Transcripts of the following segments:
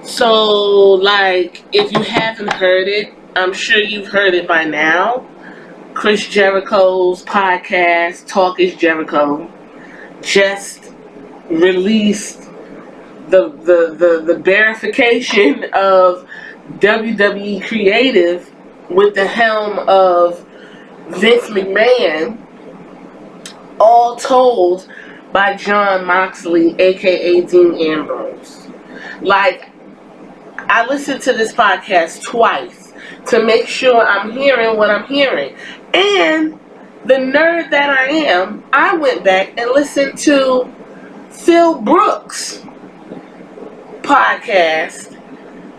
So, like, if you haven't heard it, I'm sure you've heard it by now. Chris Jericho's podcast, Talk is Jericho, just released the verification of WWE Creative with the helm of Vince McMahon, all told by Jon Moxley, aka Dean Ambrose. Like, I listened to this podcast twice to make sure I'm hearing what I'm hearing. And the nerd that I am, I went back and listened to Phil Brooks' podcast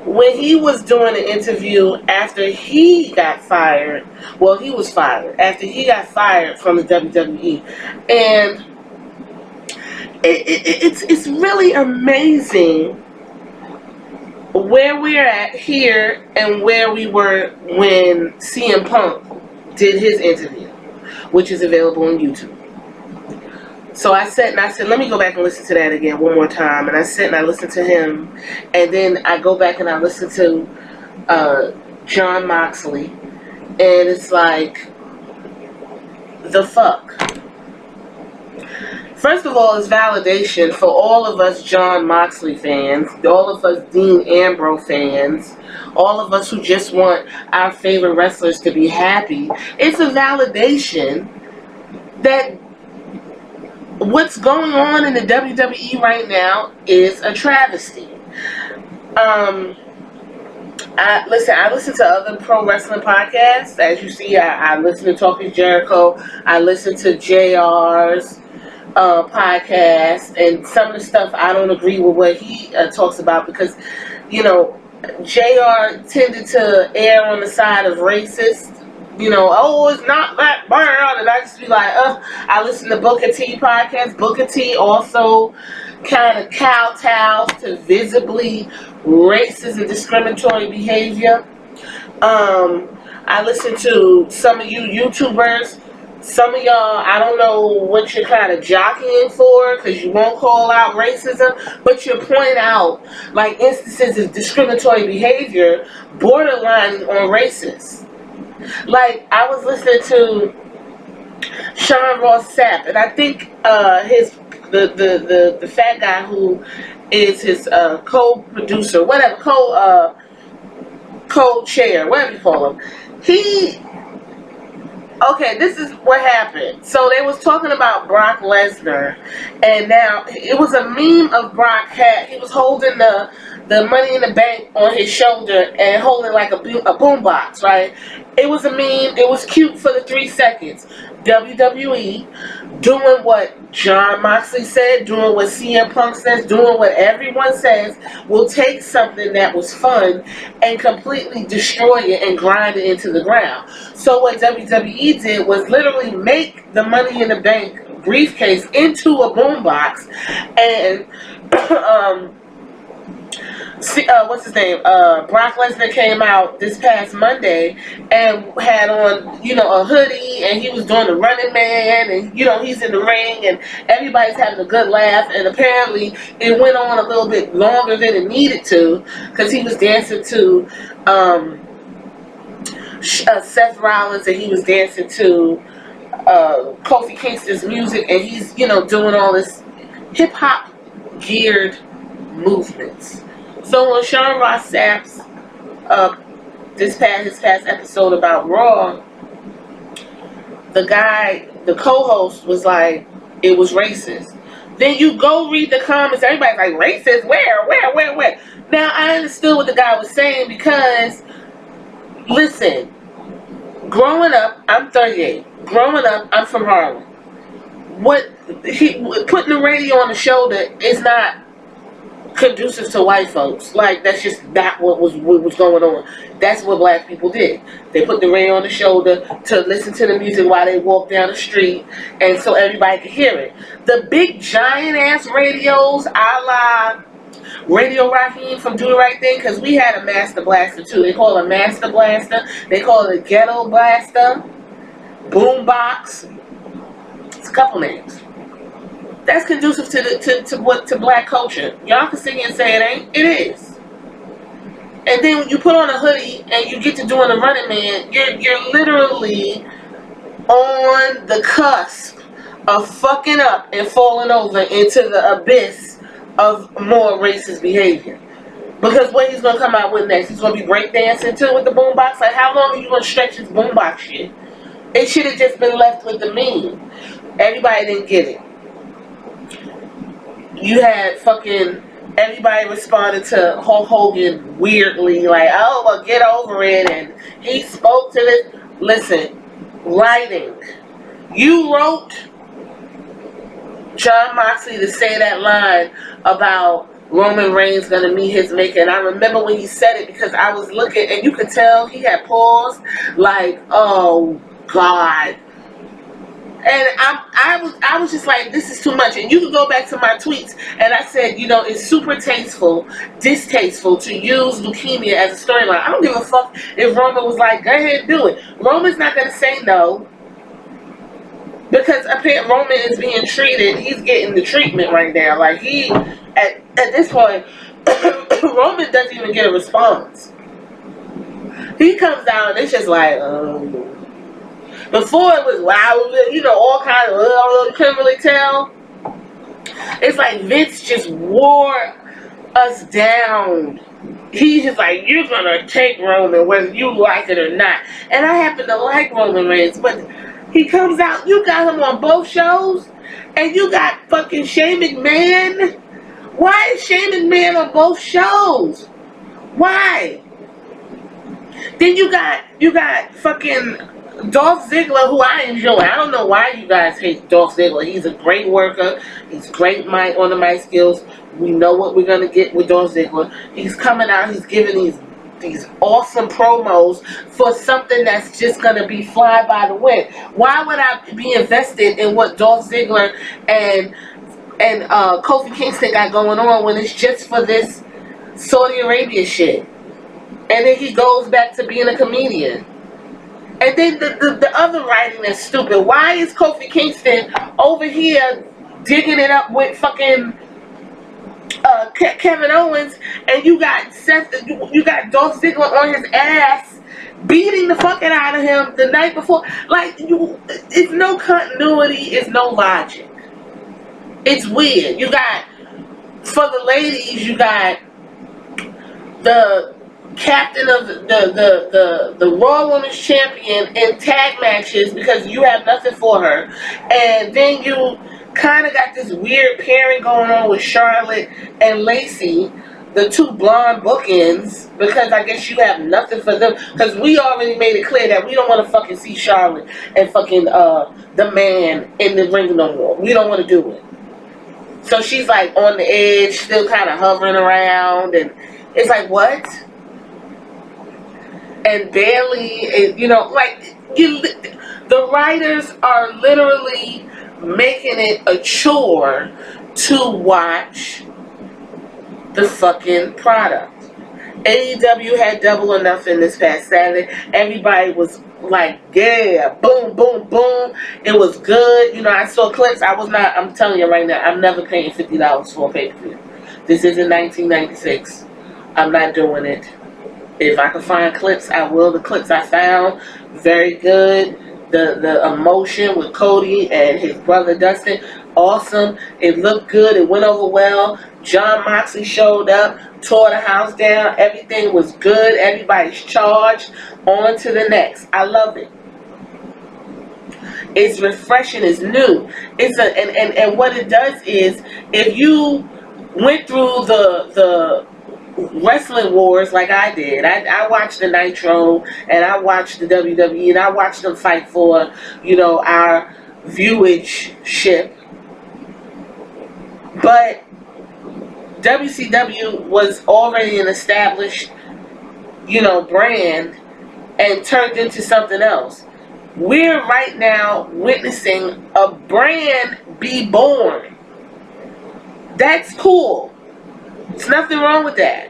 when he was doing an interview after he got fired. Well, he was fired after he got fired from the WWE. And it's really amazing where we're at here and where we were when CM Punk did his interview, which is available on YouTube. So I said, let me go back and listen to that again one more time. And I sat and I listened to him, and then I go back and I listen to Jon Moxley, and it's like, the fuck. First of all, it's validation for all of us Jon Moxley fans, all of us Dean Ambrose fans, all of us who just want our favorite wrestlers to be happy. It's a validation that what's going on in the WWE right now is a travesty. I listen to other pro wrestling podcasts. As you see, I listen to Talking Jericho. I listen to JR's podcast, and some of the stuff I don't agree with what he talks about, because, you know, JR tended to err on the side of racist. You know, oh, it's not that bad, and I just be like, I listen to Booker T podcast. Booker T also kind of kowtows to visibly racist and discriminatory behavior. I listen to some of you YouTubers. Some of y'all, I don't know what you're kind of jockeying for, because you won't call out racism, but you point out, like, instances of discriminatory behavior borderline on racist. Like, I was listening to Sean Ross Sapp, and I think the fat guy who is his co-producer, whatever, co-chair, whatever you call him, okay, this is what happened. So they was talking about Brock Lesnar, and now it was a meme of Brock he was holding the Money in the Bank on his shoulder and holding like a boombox, right? It was a meme. It was cute for the 3 seconds. WWE doing what Jon Moxley said, doing what CM Punk says, doing what everyone says, will take something that was fun and completely destroy it and grind it into the ground. So what WWE did was literally make the Money in the Bank briefcase into a boombox, and what's his name? Brock Lesnar came out this past Monday and had on, you know, a hoodie, and he was doing the Running Man, and, you know, he's in the ring, and everybody's having a good laugh, and apparently it went on a little bit longer than it needed to, because he was dancing to Seth Rollins, and he was dancing to Kofi Kingston's music, and he's, you know, doing all this hip-hop geared movements. So on Sean Ross Sapp's his past episode about Raw, the co-host was like, it was racist. Then you go read the comments, everybody's like, racist? Where? Now, I understood what the guy was saying, because, listen, growing up, I'm 38. Growing up, I'm from Harlem. Putting the radio on the shoulder is not conducive to white folks. Like, that's just not what was going on. That's what black people did. They put the radio on the shoulder to listen to the music while they walk down the street, and so everybody could hear it. The big giant ass radios, a la Radio Raheem from Do the Right Thing, because we had a Master Blaster too. They call it a Master Blaster. They call it a Ghetto Blaster, Boombox. It's a couple names. That's conducive to black culture. Y'all can sing and say it ain't. It is. And then when you put on a hoodie and you get to doing a Running Man, you're literally on the cusp of fucking up and falling over into the abyss of more racist behavior. Because what he's gonna come out with next, he's gonna be breakdancing too with the boombox. Like, how long are you gonna stretch this boombox shit? It should have just been left with the meme. Everybody didn't get it. You had fucking everybody responded to Hulk Hogan weirdly, like, oh, well, get over it. And he spoke to this. Listen, writing. You wrote Jon Moxley to say that line about Roman Reigns gonna meet his maker. And I remember when he said it because I was looking and you could tell he had paused, like, oh, God. And I was just like, this is too much. And you can go back to my tweets, and I said, you know, it's super distasteful to use leukemia as a storyline. I don't give a fuck if Roman was like, go ahead and do it. Roman's not going to say no, because apparently Roman is being treated. He's getting the treatment right now. Like, at this point, Roman doesn't even get a response. He comes out, and it's just like, before it was wow, you know, all kinds of, you couldn't really tell. It's like Vince just wore us down. He's just like, you're gonna take Roman whether you like it or not. And I happen to like Roman Reigns, but he comes out, you got him on both shows, and you got fucking Shane McMahon. Why is Shane McMahon on both shows? Why? Then you got fucking Dolph Ziggler, who I enjoy. I don't know why you guys hate Dolph Ziggler. He's a great worker. He's great on the mic skills. We know what we're gonna get with Dolph Ziggler. He's coming out. He's giving these awesome promos for something that's just gonna be fly by the wind. Why would I be invested in what Dolph Ziggler and Kofi Kingston got going on when it's just for this Saudi Arabia shit? And then he goes back to being a comedian. And then the other writing is stupid. Why is Kofi Kingston over here digging it up with fucking Kevin Owens, and you got you got Dolph Ziggler on his ass, beating the fucking out of him the night before? Like, it's no continuity, it's no logic. It's weird. You got, for the ladies, you got the captain of the Raw Women's Champion in tag matches because you have nothing for her, and then you kind of got this weird pairing going on with Charlotte and Lacey, the two blonde bookends, because I guess you have nothing for them, because we already made it clear that we don't want to fucking see Charlotte and fucking the man in the ring no more. We don't want to do it. So she's like on the edge, still kind of hovering around, and it's like, what? And Bailey, you know, like, the writers are literally making it a chore to watch the fucking product. AEW had Double or Nothing this past Saturday. Everybody was like, yeah, boom, boom, boom. It was good. You know, I saw clips. I'm telling you right now, I'm never paying $50 for a pay-per-view. This isn't 1996. I'm not doing it. If I can find clips, I will. The clips I found, very good. The emotion with Cody and his brother Dustin, awesome. It looked good. It went over well. Jon Moxley showed up, tore the house down. Everything was good. Everybody's charged. On to the next. I love it. It's refreshing. It's new. And what it does is, if you went through the wrestling wars like I did. I watched the Nitro, and I watched the WWE, and I watched them fight for, you know, our viewership. But WCW was already an established, you know, brand, and turned into something else. We're right now witnessing a brand be born. That's cool. There's nothing wrong with that.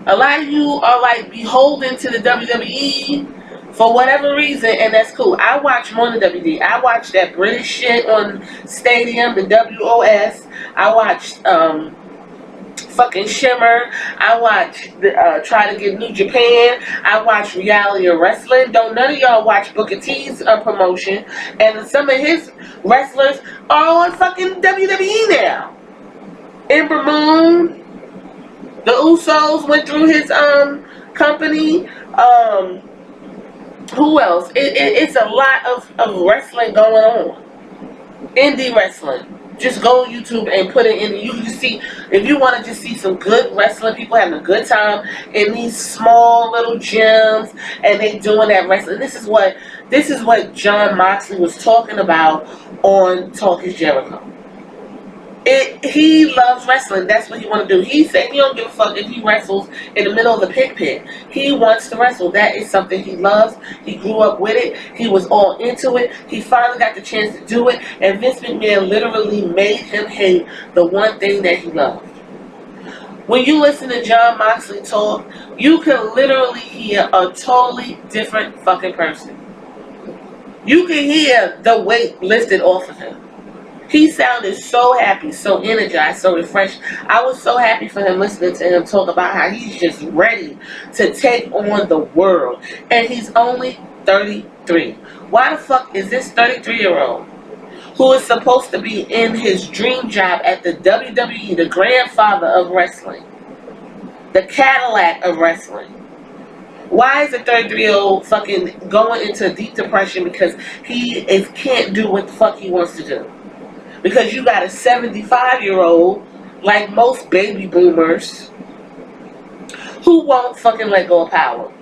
A lot of you are like beholden to the WWE for whatever reason, and that's cool. I watch more than WWE. I watch that British shit on Stadium, the WOS. I watched fucking Shimmer. I watch try to get New Japan. I watch reality of wrestling. Don't none of y'all watch Booker T's promotion. And some of his wrestlers are on fucking WWE now. Ember Moon. The Usos went through his company. Who else? It's a lot of wrestling going on. Indie wrestling. Just go on YouTube and put it in. You can see, if you want to just see some good wrestling, people having a good time in these small little gyms, and they doing that wrestling. This is what Jon Moxley was talking about on Talk Is Jericho. He loves wrestling. That's what he want to do. He said he don't give a fuck if he wrestles in the middle of the pit. He wants to wrestle. That is something he loves. He grew up with it. He was all into it. He finally got the chance to do it. And Vince McMahon literally made him hate the one thing that he loved. When you listen to Jon Moxley talk, you can literally hear a totally different fucking person. You can hear the weight lifted off of him. He sounded so happy, so energized, so refreshed. I was so happy for him listening to him talk about how he's just ready to take on the world. And he's only 33. Why the fuck is this 33-year-old who is supposed to be in his dream job at the WWE, the grandfather of wrestling, the Cadillac of wrestling? Why is a 33-year-old fucking going into a deep depression because he can't do what the fuck he wants to do? Because you got a 75-year-old, like most baby boomers, who won't fucking let go of power.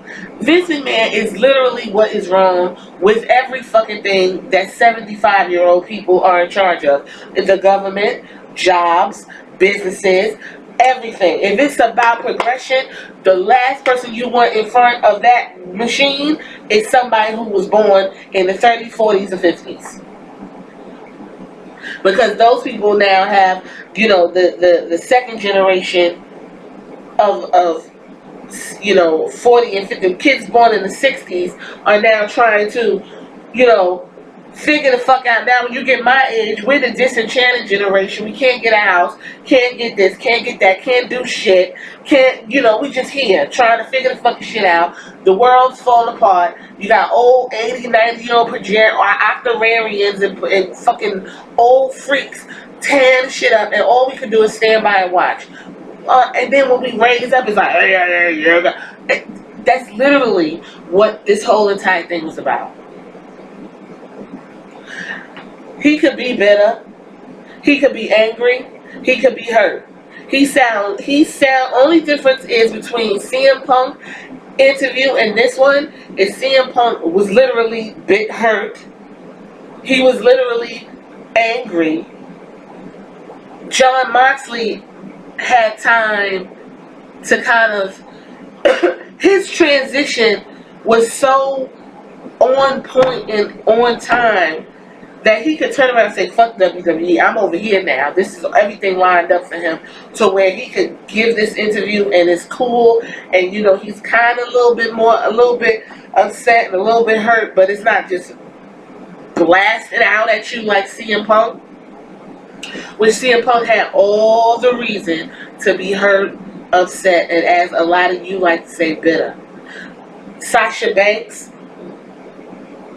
Vince McMahon is literally what is wrong with every fucking thing that 75-year-old people are in charge of. The government, jobs, businesses, everything. If it's about progression, the last person you want in front of that machine is somebody who was born in the 30s, 40s, or 50s. Because those people now have, the second generation of 40 and 50 kids born in the 60s are now trying to, figure the fuck out. Now when you get my age, we're the disenchanted generation. We can't get a house, can't get this, can't get that, can't do shit, we just here trying to figure the fucking shit out. The world's falling apart. You got old 80, 90-year-old octararians and fucking old freaks tearing shit up, and all we can do is stand by and watch. And then when we raise up, it's like, yeah. That's literally what this whole entire thing was about. He could be bitter. He could be angry. He could be hurt. Only difference is between CM Punk interview and this one is CM Punk was literally bit hurt. He was literally angry. Jon Moxley had time to kind of his transition was so on point and on time that he could turn around and say, fuck WWE, I'm over here now. This is everything lined up for him to where he could give this interview and it's cool, and he's kind of a little bit upset and a little bit hurt, but it's not just blasting out at you like CM Punk, which CM Punk had all the reason to be hurt, upset, and as a lot of you like to say, bitter. Sasha Banks,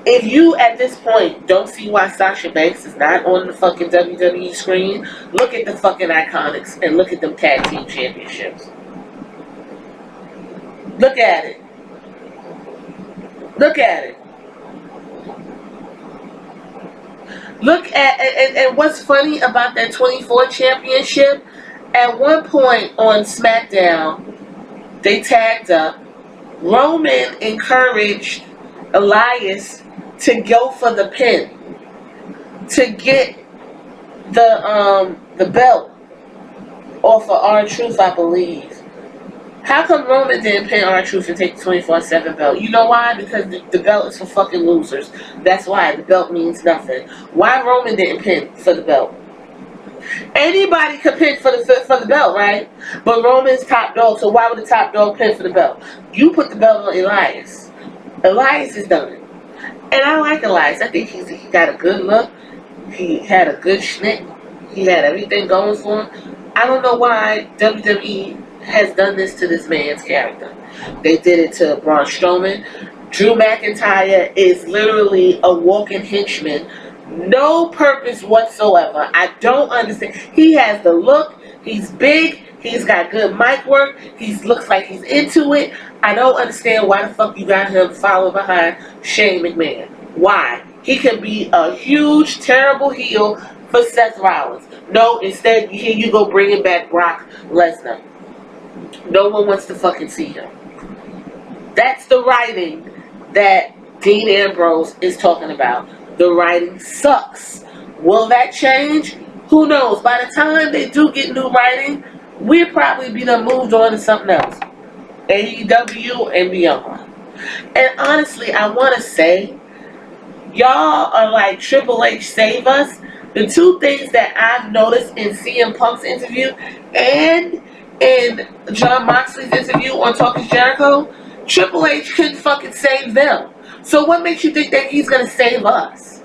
if you at this point don't see why Sasha Banks is not on the fucking WWE screen, look at the fucking Iconics and look at them tag team championships. Look at it. Look at it. Look at and what's funny about that 24 championship, at one point on SmackDown, they tagged up. Roman encouraged Elias to go for the pin, to get the belt off of R-Truth, I believe. How come Roman didn't pin R-Truth and take the 24/7 belt? You know why? Because the belt is for fucking losers. That's why. The belt means nothing. Why Roman didn't pin for the belt? Anybody could pin for the belt, right? But Roman's top dog, so why would the top dog pin for the belt? You put the belt on Elias. Elias is done. And I like Elias. I think he got a good look. He had a good schnick. He had everything going for him. I don't know why WWE has done this to this man's character. They did it to Braun Strowman. Drew McIntyre is literally a walking henchman. No purpose whatsoever. I don't understand. He has the look. He's big. He's got good mic work. He looks like he's into it. I don't understand why the fuck you got him following behind Shane McMahon. Why? He can be a huge, terrible heel for Seth Rollins. No, instead, here you go bringing back Brock Lesnar. No one wants to fucking see him. That's the writing that Dean Ambrose is talking about. The writing sucks. Will that change? Who knows? By the time they do get new writing, we'll probably be done moved on to something else. AEW and beyond. And honestly, I want to say, y'all are like Triple H save us. The two things that I've noticed in CM Punk's interview and in Jon Moxley's interview on Talking Jericho, Triple H couldn't fucking save them. So what makes you think that he's going to save us?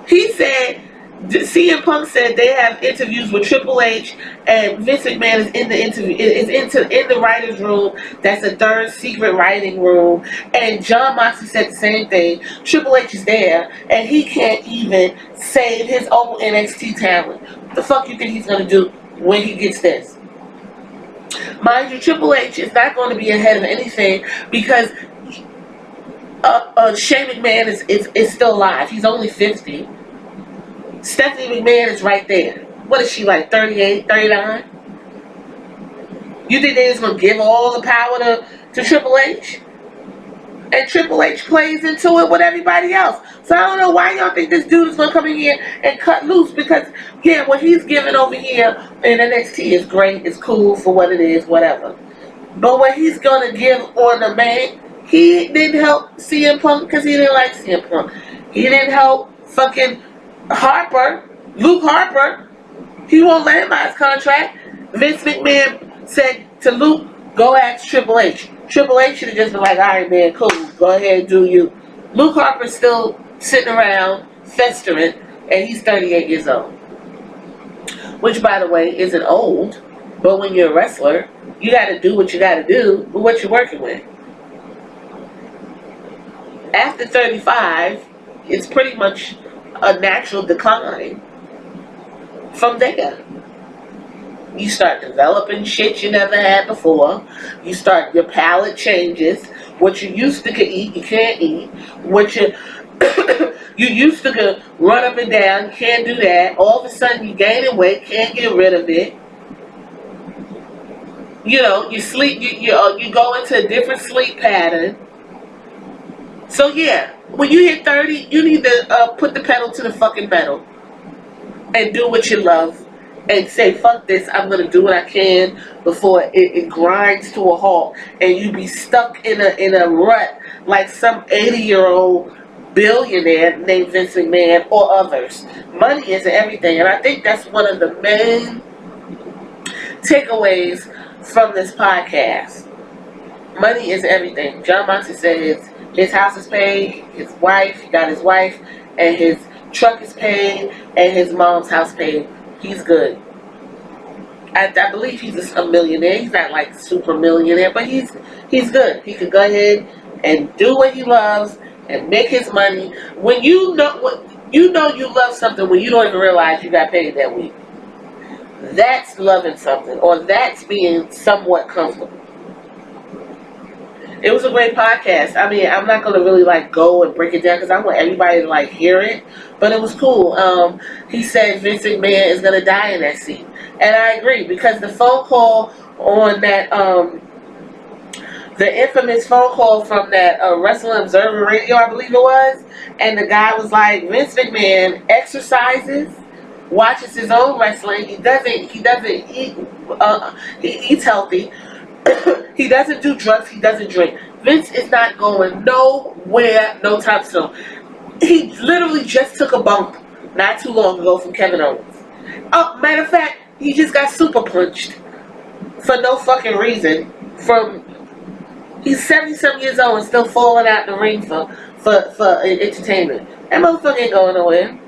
He said, CM Punk said they have interviews with Triple H and Vince McMahon is in the interview, in the writer's room. That's a third secret writing room. And Jon Moxley said the same thing. Triple H is there and he can't even save his own NXT talent. What the fuck you think he's going to do when he gets this? Mind you, Triple H is not going to be ahead of anything because Shane McMahon is still alive. He's only 50. Stephanie McMahon is right there. What is she, like 38, 39? You think they're just going to give all the power to Triple H? And Triple H plays into it with everybody else. So I don't know why y'all think this dude is going to come in here and cut loose. Because, yeah, what he's giving over here in NXT is great. It's cool for what it is, whatever. But what he's going to give on the main, he didn't help CM Punk because he didn't like CM Punk. He didn't help fucking Luke Harper. He won't let him buy his contract. Vince McMahon said to Luke, go ask Triple H. Triple H should have just been like, alright man, cool, go ahead and do you. Luke Harper's still sitting around festering and he's 38 years old. Which, by the way, isn't old, but when you're a wrestler, you gotta do what you gotta do with what you're working with. After 35, it's pretty much a natural decline. From there, you start developing shit you never had before. Your palate changes. What you used to could eat, you can't eat. What you you used to could run up and down, you can't do that. All of a sudden you're gaining weight, can't get rid of it. You know, you sleep, you go into a different sleep pattern. So yeah, when you hit 30, you need to put the pedal to the fucking metal and do what you love and say, fuck this, I'm going to do what I can before it grinds to a halt and you be stuck in a rut like some 80-year-old billionaire named Vince McMahon or others. Money isn't everything, and I think that's one of the main takeaways from this podcast. Money is everything. Jon Moxley said his house is paid, he got his wife, and his truck is paid, and his mom's house paid. He's good. I believe he's a millionaire. He's not like super millionaire, but he's good. He could go ahead and do what he loves and make his money. When you know you love something when you don't even realize you got paid that week. That's loving something, or that's being somewhat comfortable. It was a great podcast. I mean, I'm not going to really like go and break it down because I want everybody to like hear it. But it was cool. He said Vince McMahon is going to die in that seat. And I agree because the phone call on that, the infamous phone call from that Wrestling Observer Radio, I believe it was. And the guy was like, Vince McMahon exercises, watches his own wrestling. He doesn't eat, he eats healthy. He doesn't do drugs, he doesn't drink. Vince is not going nowhere no time soon. He literally just took a bump not too long ago from Kevin Owens. Oh, matter of fact, he just got super punched for no fucking reason. He's 70-some years old and still falling out in the ring for entertainment. That motherfucker ain't going nowhere.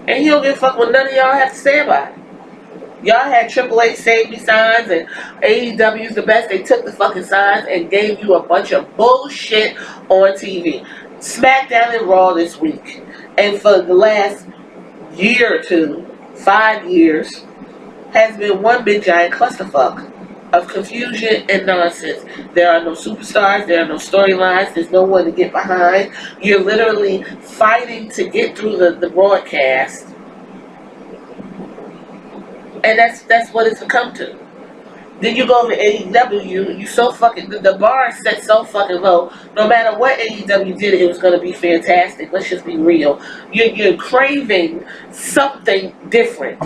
And he don't give a fuck what none of y'all have to say about it. Y'all had AAA Save Me signs and AEW's the best. They took the fucking signs and gave you a bunch of bullshit on TV. SmackDown and Raw this week. And for the last year or two, 5 years, has been one big giant clusterfuck of confusion and nonsense. There are no superstars, there are no storylines, there's no one to get behind. You're literally fighting to get through the broadcast. And that's what it's come to. Then you go to AEW, you so fucking, the bar is set so fucking low. No matter what AEW did, it was going to be fantastic. Let's just be real. You're craving something different.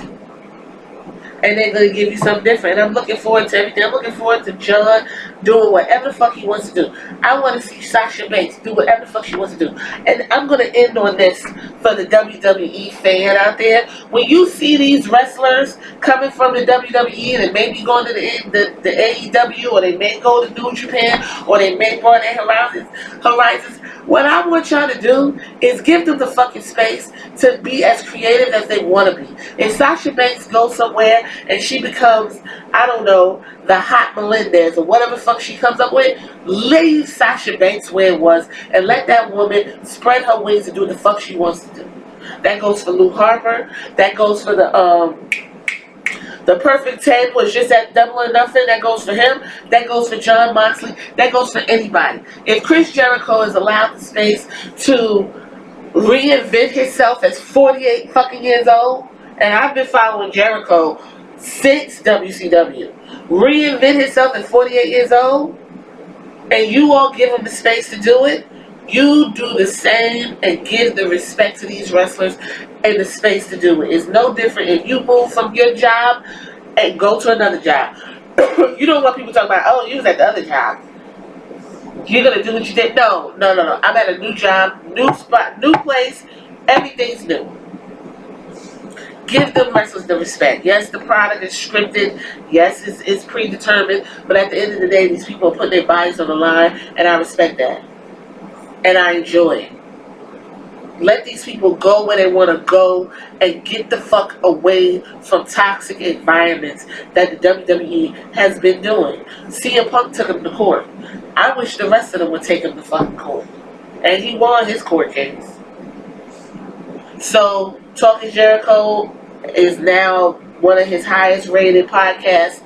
And they're going to give you something different. And I'm looking forward to everything. I'm looking forward to Jon doing whatever the fuck he wants to do. I want to see Sasha Banks do whatever the fuck she wants to do. And I'm going to end on this for the WWE fan out there. When you see these wrestlers coming from the WWE and maybe going to the AEW, or they may go to New Japan, or they may broaden their horizons, what I want y'all to do is give them the fucking space to be as creative as they want to be. If Sasha Banks goes somewhere and she becomes, I don't know, the hot Melendez or whatever the fuck she comes up with, leave Sasha Banks where it was and let that woman spread her wings and do what the fuck she wants to do. That goes for Luke Harper. That goes for the Perfect 10 was just at Double or Nothing. That goes for him. That goes for Jon Moxley. That goes for anybody. If Chris Jericho is allowed the space to reinvent himself as 48 fucking years old, and I've been following Jericho since WCW, reinvent himself at 48 years old, and you all give him the space to do it, you do the same and give the respect to these wrestlers and the space to do it. It's no different if you move from your job and go to another job. You don't want people talking about, oh, you was at the other job. You're going to do what you did. No. I'm at a new job, new spot, new place. Everything's new. Give them wrestlers the respect. Yes, the product is scripted. Yes, it's predetermined. But at the end of the day, these people are putting their bodies on the line, and I respect that. And I enjoy it. Let these people go where they want to go and get the fuck away from toxic environments that the WWE has been doing. CM Punk took him to court. I wish the rest of them would take him to fucking court. And he won his court case. So, Talking Jericho is now one of his highest rated podcasts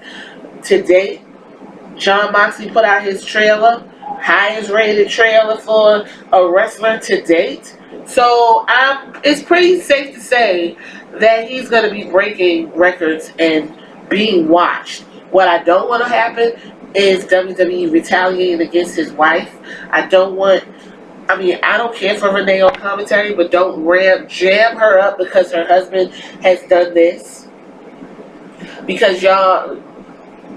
to date. Jon Moxley put out his trailer, highest rated trailer for a wrestler to date. So it's pretty safe to say that he's going to be breaking records and being watched. What I don't want to happen is WWE retaliating against his wife. I don't care for Renee on commentary, but don't jam her up because her husband has done this. Because y'all,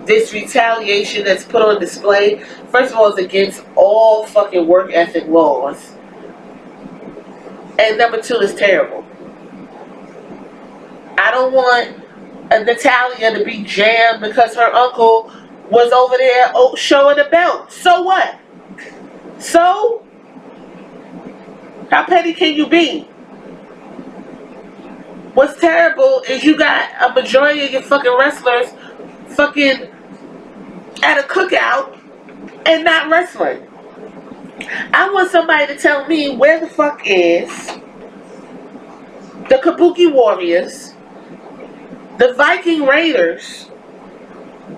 this retaliation that's put on display, first of all, is against all fucking work ethic laws. And number two, is terrible. I don't want Natalia to be jammed because her uncle was over there showing the belt. So what? So? How petty can you be? What's terrible is you got a majority of your fucking wrestlers fucking at a cookout and not wrestling. I want somebody to tell me where the fuck is the Kabuki Warriors, the Viking Raiders.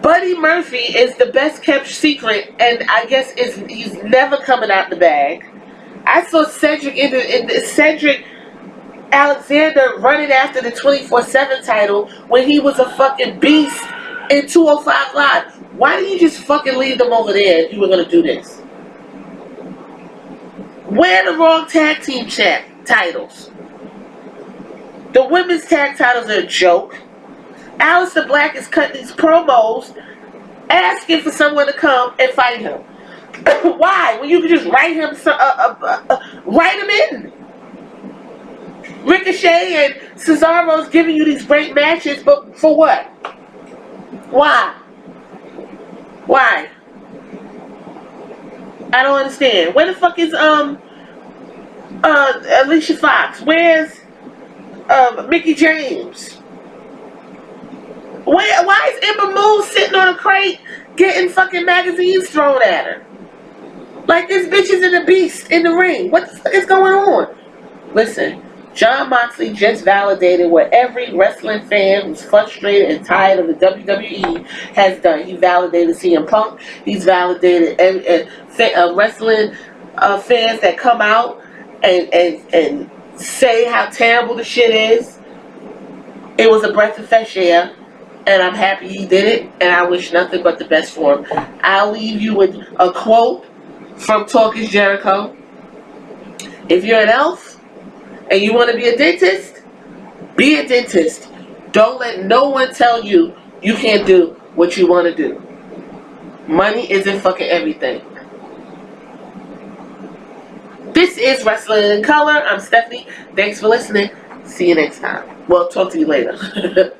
Buddy Murphy is the best kept secret, and I guess he's never coming out the bag. I saw Cedric Cedric Alexander running after the 24/7 title when he was a fucking beast in 205 Live. Why didn't you just fucking leave them over there if you were gonna do this? Wear the wrong tag team titles. The women's tag titles are a joke. Aleister Black is cutting these promos asking for someone to come and fight him. Why? When you can just write him in. Ricochet and Cesaro's giving you these great matches, but for what? Why? I don't understand. Where the fuck is Alicia Fox? Where's Mickey James? Why is Ember Moon sitting on a crate getting fucking magazines thrown at her? Like, this bitch is in a beast in the ring. What the fuck is going on? Listen, Jon Moxley just validated what every wrestling fan who's frustrated and tired of the WWE has done. He validated CM Punk. He's validated wrestling fans that come out and say how terrible the shit is. It was a breath of fresh air, and I'm happy he did it, and I wish nothing but the best for him. I'll leave you with a quote from Talk is Jericho. If you're an elf and you want to be a dentist, be a dentist. Don't let no one tell you you can't do what you want to do. Money isn't fucking everything. This is Wrestling in Color. I'm Stephanie. Thanks for listening. See you next time. Well, talk to you later.